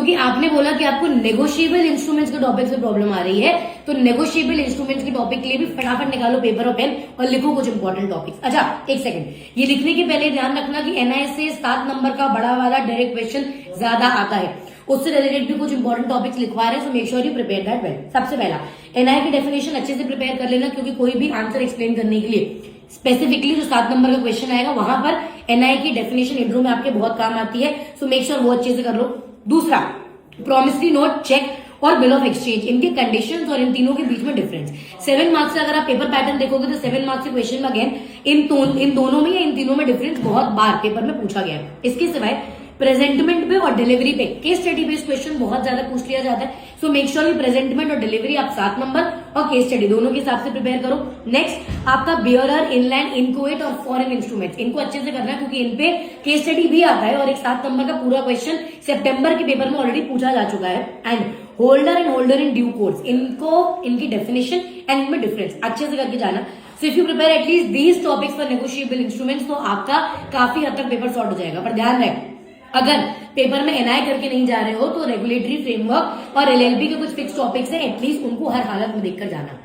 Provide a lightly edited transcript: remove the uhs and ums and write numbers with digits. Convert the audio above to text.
क्योंकि आपने बोला कि आपको नेगोशिएबल इंस्ट्रूमेंट्स के टॉपिक से प्रॉब्लम आ रही है, तो नेगोशिएबल इंस्ट्रूमेंट्स के टॉपिक के लिए भी फटाफट निकालो पेपर और पेन और लिखो कुछ इंपॉर्टेंट टॉपिक्स। अच्छा एक सेकंड, ये लिखने के पहले ध्यान रखना कि एनआईएस से 7 नंबर का बड़ा वाला डायरेक्ट क्वेश्चन ज्यादा आता है, उससे रिलेटेड भी कुछ इंपॉर्टेंट टॉपिक्स लिखवा रहे हैं, so make sure you prepare that well. सबसे पहला एनआई की डेफिनेशन अच्छे से प्रिपेयर कर लेना, क्योंकि कोई भी आंसर एक्सप्लेन करने के लिए स्पेसिफिकली जो 7 नंबर का क्वेश्चन आएगा वहां पर एनआई की डेफिनेशन इंट्रो में आपके बहुत काम आती है, सो मेक श्योर वो अच्छे से कर लो। दूसरा, प्रॉमिसरी नोट, चेक और बिल ऑफ एक्सचेंज, इनके कंडीशंस और इन तीनों के बीच में डिफरेंस। 7 मार्क्स से अगर आप पेपर पैटर्न देखोगे तो 7 मार्क्स के क्वेश्चन में अगेन इन दोनों में या इन तीनों में डिफरेंस बहुत बार पेपर में पूछा गया है। इसके सिवाय प्रेजेंटमेंट पे और डिलीवरी पे केस स्टडी बेस्ड क्वेश्चन बहुत ज्यादा पूछ लिया जाता है, सो मेक श्योर कि प्रेजेंटमेंट और डिलीवरी आप 7 नंबर और केस स्टडी दोनों के हिसाब से प्रिपेयर करो। नेक्स्ट आपका बियरर, इनलैंड, इनकोएट और फॉरेन इंस्ट्रूमेंट्स, इनको अच्छे से करना है क्योंकि इनपे केस स्टडी भी आता है और एक 7 नंबर का पूरा क्वेश्चन सितंबर के पेपर में ऑलरेडी पूछा जा चुका है। And holder in due course, इनको इनकी डेफिनेशन एंड इनमें डिफरेंस अच्छे से करके जाना। So if you prepare at least these topics for negotiable instruments तो आपका काफी हद तक पेपर सॉर्ट हो जाएगा। पर ध्यान रहे, अगर पेपर में एनआई करके नहीं जा रहे हो तो रेगुलेटरी फ्रेमवर्क और एलएलबी के कुछ फिक्स टॉपिक्स हैं, एटलीस्ट उनको हर हालत में देखकर जाना।